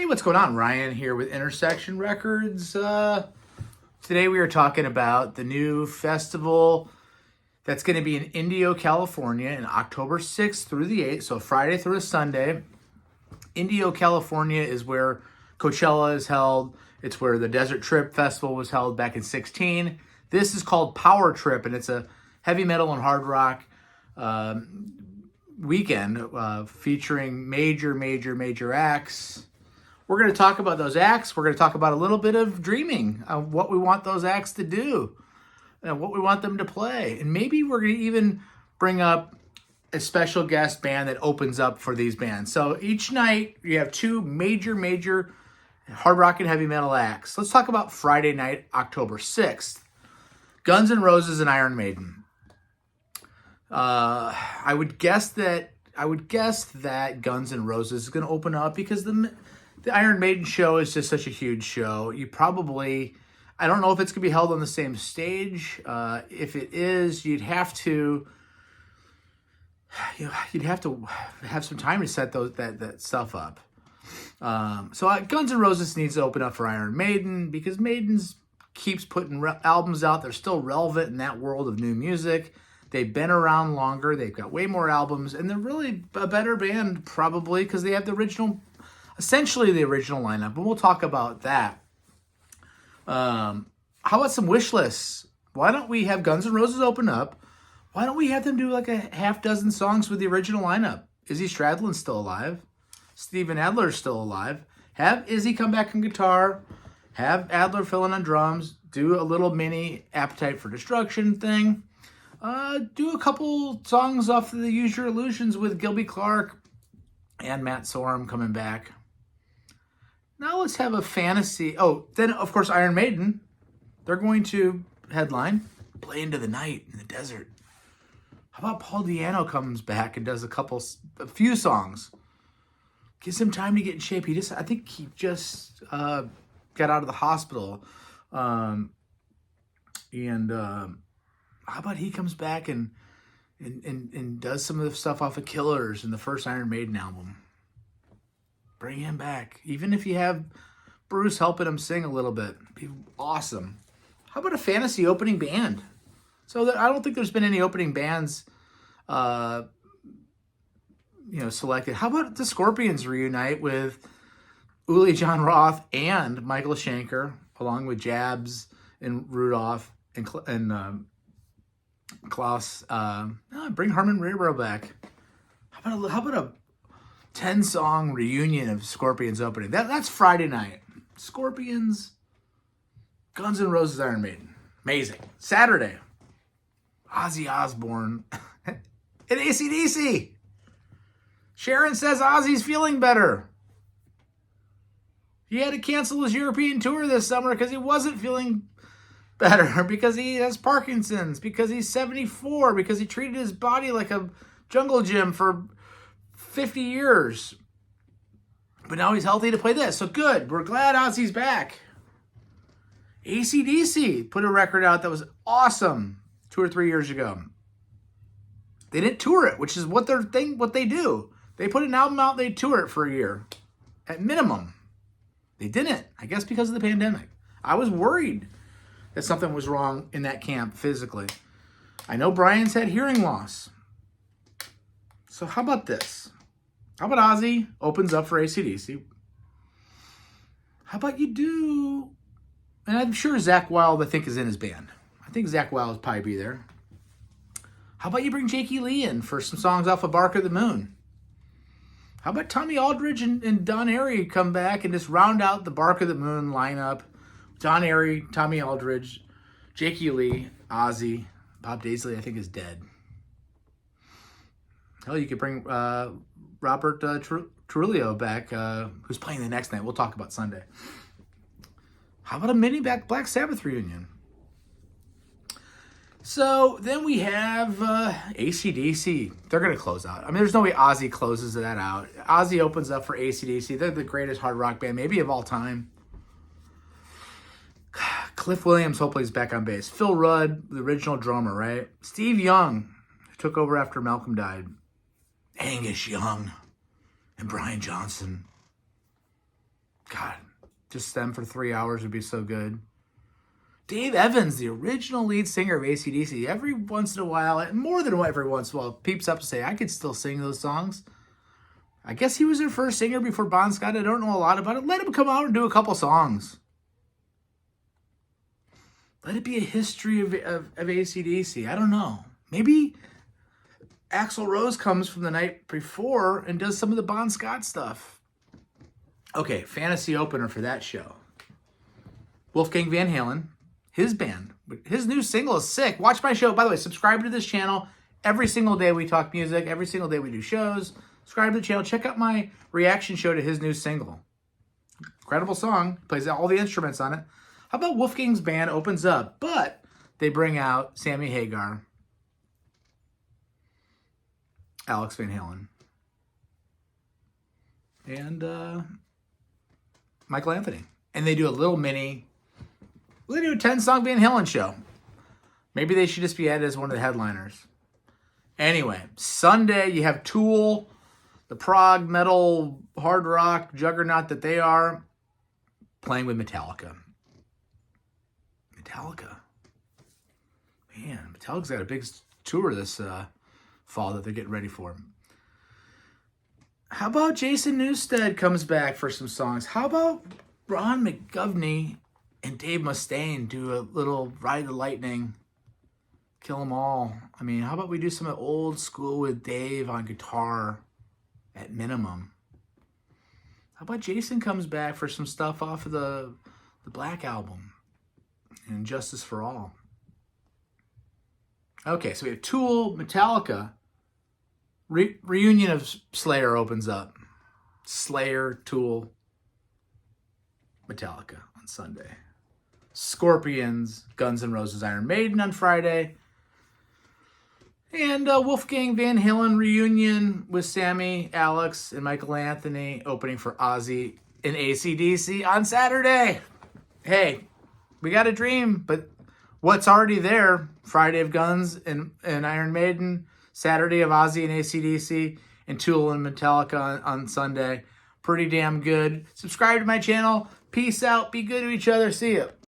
Hey, what's going on? Ryan here with Intersection Records. Today we are talking about the new festival that's going to be in Indio, California in October 6th through the 8th, so Friday through a Sunday. Indio, California is where Coachella is held. It's where the Desert Trip Festival was held back in 2016. This is called Power Trip, and it's a heavy metal and hard rock weekend featuring major acts. We're going to talk about those acts. We're going to talk about a little bit of dreaming, of what we want those acts to do, and what we want them to play. And maybe we're going to even bring up a special guest band that opens up for these bands. So each night you have two major hard rock and heavy metal acts. Let's talk about Friday night, October 6th. Guns N' Roses and Iron Maiden. I would guess that Guns N' Roses is going to open up because the Iron Maiden show is just such a huge show. I don't know if it's going to be held on the same stage. If it is, you'd have to have some time to set that stuff up. So Guns N' Roses needs to open up for Iron Maiden because Maiden's keeps putting albums out. They're still relevant in that world of new music. They've been around longer. They've got way more albums, and they're really a better band probably because they have essentially the original lineup, but we'll talk about that. How about some wish lists? Why don't we have Guns N' Roses open up? Why don't we have them do like a half dozen songs with the original lineup? Izzy Stradlin's still alive. Steven Adler's still alive. Have Izzy come back on guitar. Have Adler fill in on drums. Do a little mini Appetite for Destruction thing. Do a couple songs off of the Use Your Illusions with Gilby Clarke and Matt Sorum coming back. Now let's have a fantasy. Oh, then of course Iron Maiden. They're going to headline Play Into the Night in the Desert. How about Paul Di'Anno comes back and does a few songs. Gives him time to get in shape. I think he just got out of the hospital. How about he comes back and does some of the stuff off of Killers in the first Iron Maiden album? Bring him back. Even if you have Bruce helping him sing a little bit. It'd be awesome. How about a fantasy opening band? So I don't think there's been any opening bands selected. How about the Scorpions reunite with Uli John Roth and Michael Schenker, along with Jabs and Rudolph and Klaus. Bring Herman Rebro back. How about a 10-song reunion of Scorpions opening? That's Friday night. Scorpions, Guns N' Roses, Iron Maiden. Amazing. Saturday, Ozzy Osbourne and AC/DC. Sharon says Ozzy's feeling better. He had to cancel his European tour this summer because he wasn't feeling better, because he has Parkinson's, because he's 74, because he treated his body like a jungle gym for 50 years. But now he's healthy to play this. So good. We're glad Ozzy's back. AC/DC put a record out that was awesome 2 or 3 years ago. They didn't tour it, which is what they do. They put an album out, they tour it for a year. At minimum. They didn't. I guess because of the pandemic. I was worried that something was wrong in that camp physically. I know Brian's had hearing loss. So how about this? How about Ozzy opens up for AC/DC? How about you do... And I'm sure Zakk Wylde, is in his band. I think Zakk Wylde will probably be there. How about you bring Jakey Lee in for some songs off of Bark of the Moon? How about Tommy Aldridge and Don Airey come back and just round out the Bark of the Moon lineup? Don Airey, Tommy Aldridge, Jakey Lee, Ozzy. Bob Daisley, I think, is dead. Hell, you could bring Robert Trujillo back, who's playing the next night. We'll talk about Sunday. How about a mini Black Sabbath reunion? So then we have AC/DC. They're going to close out. I mean, there's no way Ozzy closes that out. Ozzy opens up for AC/DC. They're the greatest hard rock band, maybe of all time. Cliff Williams hopefully is back on bass. Phil Rudd, the original drummer, right? Steve Young, who took over after Malcolm died. Angus Young and Brian Johnson. God, just them for 3 hours would be so good. Dave Evans, the original lead singer of AC/DC, every once in a while, and more than every once in a while, peeps up to say, I could still sing those songs. I guess he was their first singer before Bon Scott. I don't know a lot about it. Let him come out and do a couple songs. Let it be a history of AC/DC. I don't know. Maybe Axl Rose comes from the night before and does some of the Bon Scott stuff. Okay, fantasy opener for that show. Wolfgang Van Halen, his band. His new single is sick. Watch my show. By the way, subscribe to this channel. Every single day we talk music. Every single day we do shows. Subscribe to the channel. Check out my reaction show to his new single. Incredible song. Plays all the instruments on it. How about Wolfgang's band opens up, but they bring out Sammy Hagar, Alex Van Halen, and Michael Anthony. And they do a little mini, they do a 10-song Van Halen show. Maybe they should just be added as one of the headliners. Anyway, Sunday you have Tool, the prog metal hard rock juggernaut that they are, playing with Metallica. Man, Metallica's got a big tour this fall that they're getting ready for. How about Jason Newsted comes back for some songs? How about Ron McGovney and Dave Mustaine do a little Ride the Lightning, Kill 'Em All? I mean, how about we do some old school with Dave on guitar at minimum? How about Jason comes back for some stuff off of the Black Album and Justice for All? Okay, so we have Tool, Metallica. Reunion of Slayer opens up. Slayer, Tool, Metallica on Sunday. Scorpions, Guns N' Roses, Iron Maiden on Friday. And Wolfgang Van Halen reunion with Sammy, Alex, and Michael Anthony opening for Ozzy and AC/DC on Saturday. Hey, we got a dream, but what's already there? Friday of Guns and Iron Maiden, Saturday of Ozzy and AC/DC, and Tool and Metallica on Sunday. Pretty damn good. Subscribe to my channel. Peace out. Be good to each other. See ya.